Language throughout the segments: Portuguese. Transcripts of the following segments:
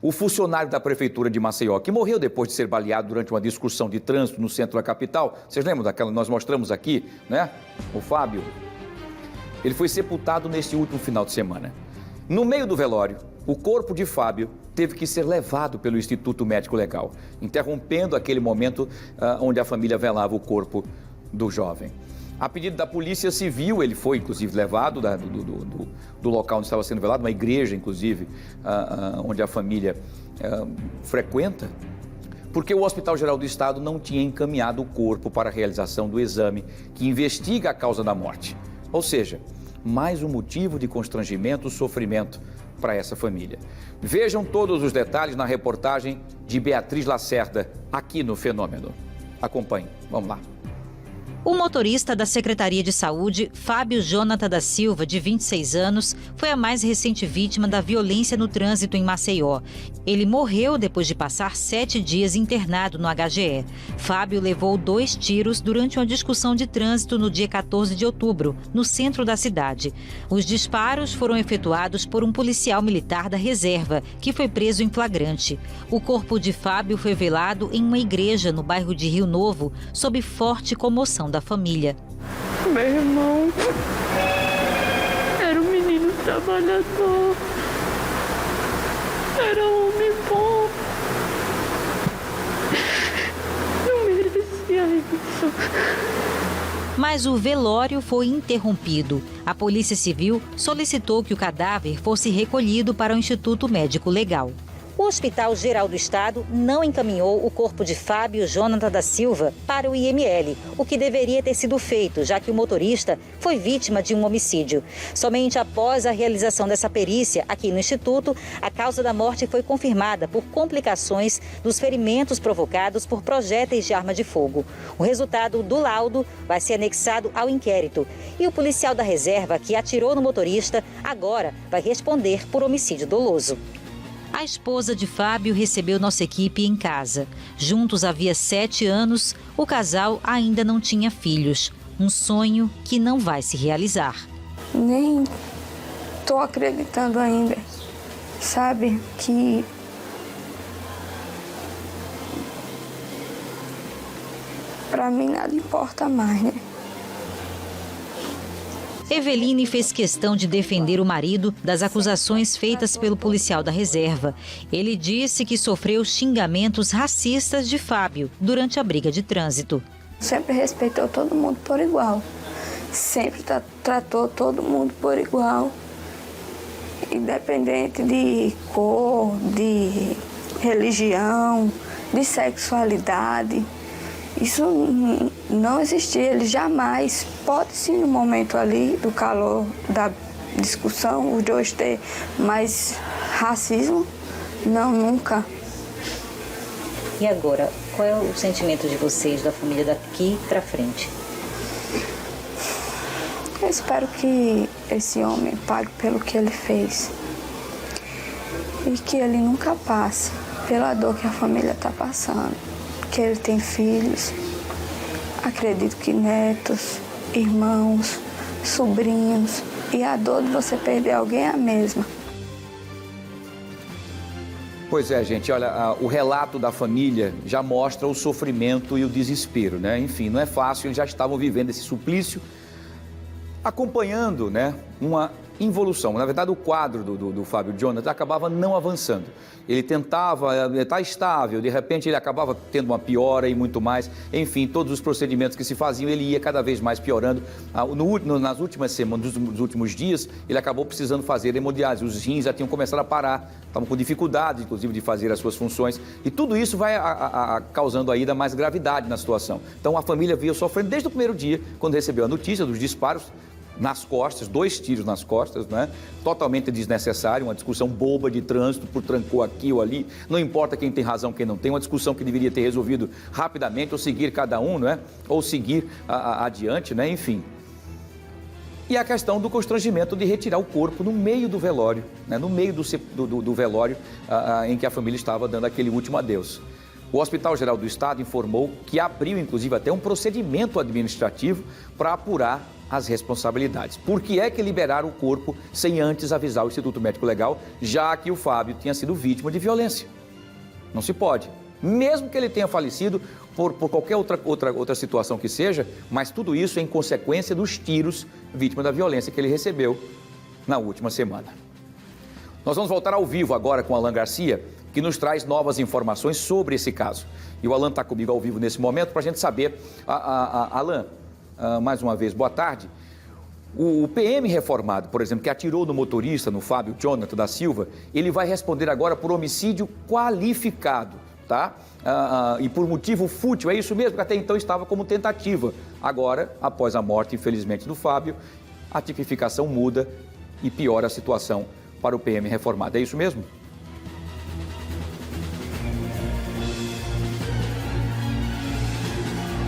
O funcionário da Prefeitura de Maceió, que morreu depois de ser baleado durante uma discussão de trânsito no centro da capital, vocês lembram daquela que nós mostramos aqui, né? O Fábio. Ele foi sepultado neste último final de semana. No meio do velório, o corpo de Fábio teve que ser levado pelo Instituto Médico Legal, interrompendo aquele momento onde a família velava o corpo do jovem. A pedido da Polícia Civil, ele foi, inclusive, levado do local onde estava sendo velado, uma igreja, inclusive, onde a família frequenta, porque o Hospital Geral do Estado não tinha encaminhado o corpo para a realização do exame que investiga a causa da morte. Ou seja, mais um motivo de constrangimento, sofrimento para essa família. Vejam todos os detalhes na reportagem de Beatriz Lacerda, aqui no Fenômeno. Acompanhe, vamos lá. O motorista da Secretaria de Saúde, Fábio Jonathan da Silva, de 26 anos, foi a mais recente vítima da violência no trânsito em Maceió. Ele morreu depois de passar 7 dias internado no HGE. Fábio levou 2 tiros durante uma discussão de trânsito no dia 14 de outubro, no centro da cidade. Os disparos foram efetuados por um policial militar da reserva, que foi preso em flagrante. O corpo de Fábio foi velado em uma igreja no bairro de Rio Novo, sob forte comoção da família. Meu irmão era um menino trabalhador, era um homem bom, não merecia isso. Mas o velório foi interrompido. A Polícia Civil solicitou que o cadáver fosse recolhido para o Instituto Médico Legal. O Hospital Geral do Estado não encaminhou o corpo de Fábio Jonathan da Silva para o IML, o que deveria ter sido feito, já que o motorista foi vítima de um homicídio. Somente após a realização dessa perícia aqui no Instituto, a causa da morte foi confirmada por complicações dos ferimentos provocados por projéteis de arma de fogo. O resultado do laudo vai ser anexado ao inquérito. E o policial da reserva que atirou no motorista agora vai responder por homicídio doloso. A esposa de Fábio recebeu nossa equipe em casa. Juntos havia 7 anos, o casal ainda não tinha filhos. Um sonho que não vai se realizar. Nem estou acreditando ainda, sabe, que para mim nada importa mais, né? Eveline fez questão de defender o marido das acusações feitas pelo policial da reserva. Ele disse que sofreu xingamentos racistas de Fábio durante a briga de trânsito. Sempre respeitou todo mundo por igual. Sempre tratou todo mundo por igual. Independente de cor, de religião, de sexualidade. Isso não existia, ele jamais, pode sim no momento ali do calor da discussão, os dois ter, mas racismo, não, nunca. E agora, qual é o sentimento de vocês, da família, daqui para frente? Eu espero que esse homem pague pelo que ele fez e que ele nunca passe pela dor que a família está passando. Que ele tem filhos, acredito que netos, irmãos, sobrinhos, e a dor de você perder alguém é a mesma. Pois é, gente, olha, o relato da família já mostra o sofrimento e o desespero, né? Enfim, não é fácil, eles já estavam vivendo esse suplício, acompanhando, né, uma involução. Na verdade, o quadro do Fábio Jonathan acabava não avançando. Ele tentava estar estável, de repente ele acabava tendo uma piora e muito mais. Enfim, todos os procedimentos que se faziam, ele ia cada vez mais piorando. Nas últimas semanas, nos últimos dias, ele acabou precisando fazer hemodiálise. Os rins já tinham começado a parar, estavam com dificuldade, inclusive, de fazer as suas funções. E tudo isso vai causando ainda mais gravidade na situação. Então, a família veio sofrendo desde o primeiro dia, quando recebeu a notícia dos disparos nas costas, 2 tiros nas costas, né? Totalmente desnecessário, uma discussão boba de trânsito, por trancou aqui ou ali, não importa quem tem razão, quem não tem, uma discussão que deveria ter resolvido rapidamente, ou seguir cada um, né? Ou seguir adiante, né? Enfim. E a questão do constrangimento de retirar o corpo no meio do velório, né? No meio do velório em que a família estava dando aquele último adeus. O Hospital Geral do Estado informou que abriu, inclusive, até um procedimento administrativo para apurar as responsabilidades. Por que é que liberaram o corpo sem antes avisar o Instituto Médico Legal, já que o Fábio tinha sido vítima de violência? Não se pode. Mesmo que ele tenha falecido por qualquer outra situação que seja, mas tudo isso em consequência dos tiros, vítima da violência que ele recebeu na última semana. Nós vamos voltar ao vivo agora com Alan Garcia, que nos traz novas informações sobre esse caso. E o Alan está comigo ao vivo nesse momento para a gente saber. Alan, mais uma vez, boa tarde. O PM reformado, por exemplo, que atirou no motorista, no Fábio Jonathan da Silva, ele vai responder agora por homicídio qualificado, tá? E por motivo fútil, é isso mesmo, porque até então estava como tentativa. Agora, após a morte, infelizmente, do Fábio, a tipificação muda e piora a situação para o PM reformado. É isso mesmo?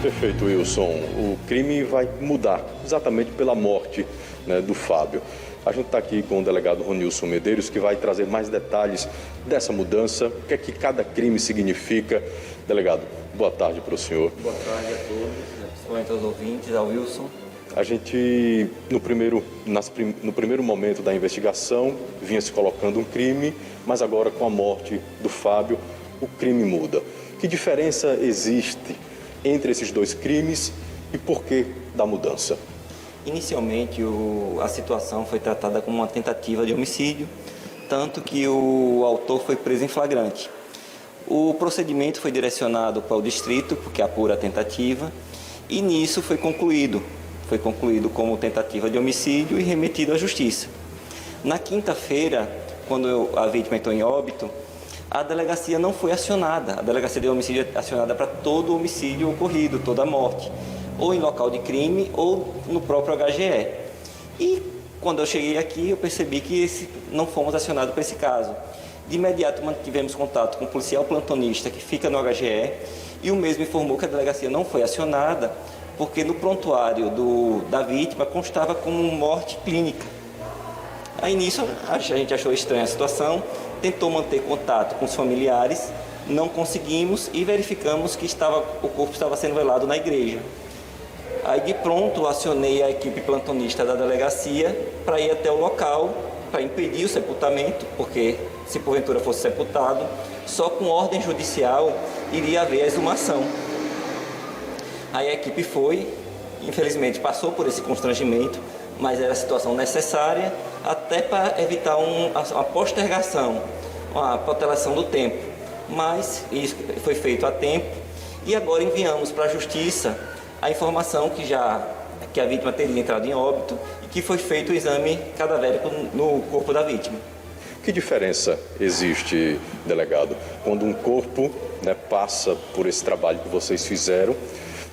Perfeito, Wilson. O crime vai mudar exatamente pela morte, né, do Fábio. A gente está aqui com o delegado Ronilson Medeiros, que vai trazer mais detalhes dessa mudança, o que é que cada crime significa. Delegado, boa tarde para o senhor. Boa tarde a todos, principalmente aos ouvintes, ao Wilson. A gente, no primeiro momento da investigação, vinha se colocando um crime, mas agora com a morte do Fábio, o crime muda. Que diferença existe entre esses dois crimes e por que da mudança? Inicialmente, a situação foi tratada como uma tentativa de homicídio, tanto que o autor foi preso em flagrante. O procedimento foi direcionado para o distrito, porque apura a tentativa, e nisso foi concluído como tentativa de homicídio e remetido à justiça. Na quinta-feira, quando a vítima entrou em óbito, a delegacia não foi acionada. A delegacia de homicídio é acionada para todo homicídio ocorrido, toda a morte, ou em local de crime ou no próprio HGE. E quando eu cheguei aqui, eu percebi que não fomos acionados para esse caso. De imediato mantivemos contato com o policial plantonista que fica no HGE e o mesmo informou que a delegacia não foi acionada porque no prontuário da vítima constava como morte clínica. Aí nisso a gente achou estranha a situação, tentou manter contato com os familiares, não conseguimos e verificamos que o corpo estava sendo velado na igreja. Aí de pronto acionei a equipe plantonista da delegacia para ir até o local, para impedir o sepultamento, porque se porventura fosse sepultado, só com ordem judicial iria haver a exumação. Aí a equipe foi, infelizmente passou por esse constrangimento, mas era a situação necessária até para evitar uma postergação, uma protelação do tempo. Mas isso foi feito a tempo e agora enviamos para a Justiça a informação que a vítima teria entrado em óbito e que foi feito o exame cadavérico no corpo da vítima. Que diferença existe, delegado, quando um corpo, né, passa por esse trabalho que vocês fizeram,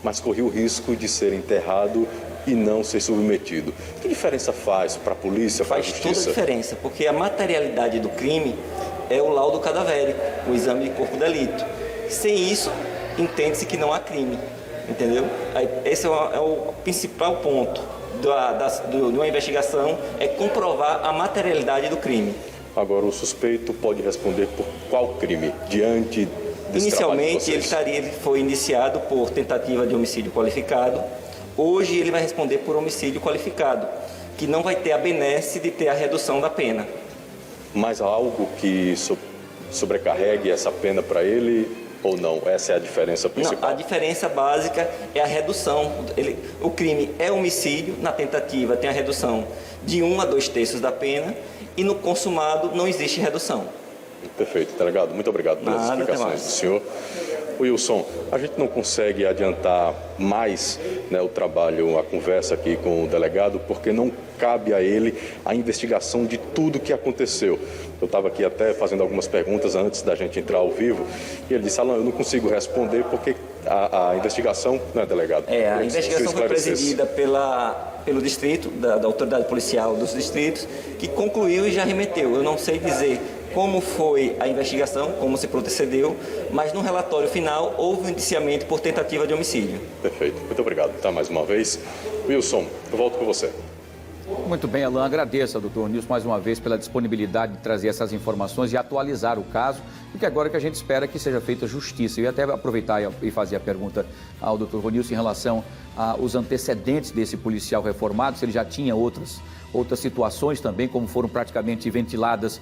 mas corria o risco de ser enterrado e não ser submetido? Que diferença faz para a polícia, para a justiça? Faz toda a diferença, porque a materialidade do crime é o laudo cadavérico, o exame de corpo de delito. Sem isso, entende-se que não há crime, entendeu? Esse é o principal ponto de uma investigação, é comprovar a materialidade do crime. Agora, o suspeito pode responder por qual crime diante desse Inicialmente, ele foi indiciado por tentativa de homicídio qualificado. Hoje, ele vai responder por homicídio qualificado, que não vai ter a benesse de ter a redução da pena. Mas há algo que sobrecarregue essa pena para ele ou não? Essa é a diferença principal? Não, a diferença básica é a redução. O crime é homicídio, na tentativa tem a redução de 1 a 2 terços da pena e no consumado não existe redução. Perfeito, delegado. Muito obrigado pelas explicações do senhor. Wilson, a gente não consegue adiantar mais, né, o trabalho, a conversa aqui com o delegado, porque não cabe a ele a investigação de tudo que aconteceu. Eu estava aqui até fazendo algumas perguntas antes da gente entrar ao vivo e ele disse: Alan, eu não consigo responder porque a investigação, não é, delegado? A investigação foi presidida pelo distrito, da autoridade policial dos distritos, que concluiu e já remeteu. Eu não sei dizer como foi a investigação, como se procedeu, mas no relatório final houve um indiciamento por tentativa de homicídio. Perfeito. Muito obrigado. Tá, mais uma vez. Wilson, eu volto com você. Muito bem, Alan. Agradeço ao doutor Nilson mais uma vez pela disponibilidade de trazer essas informações e atualizar o caso e que agora que a gente espera que seja feita justiça. Eu ia até aproveitar e fazer a pergunta ao Dr. Ronilson em relação aos antecedentes desse policial reformado, se ele já tinha outras situações também, como foram praticamente ventiladas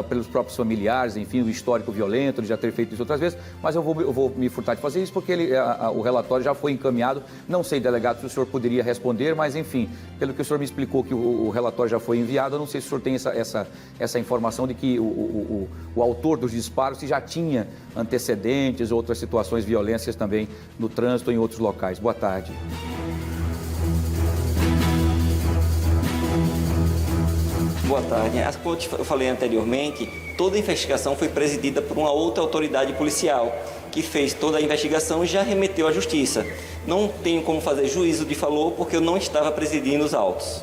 pelos próprios familiares, enfim, o histórico violento, ele já ter feito isso outras vezes, mas eu vou me furtar de fazer isso porque o relatório já foi encaminhado. Não sei, delegado, se o senhor poderia responder, mas enfim, pelo que o senhor me explicou que o relatório já foi enviado, eu não sei se o senhor tem essa informação de que o autor dos disparos se já tinha antecedentes, outras situações, violências também no trânsito ou em outros locais. Boa tarde. Boa tarde. Como eu falei anteriormente, toda a investigação foi presidida por uma outra autoridade policial, que fez toda a investigação e já remeteu à justiça. Não tenho como fazer juízo de valor porque eu não estava presidindo os autos.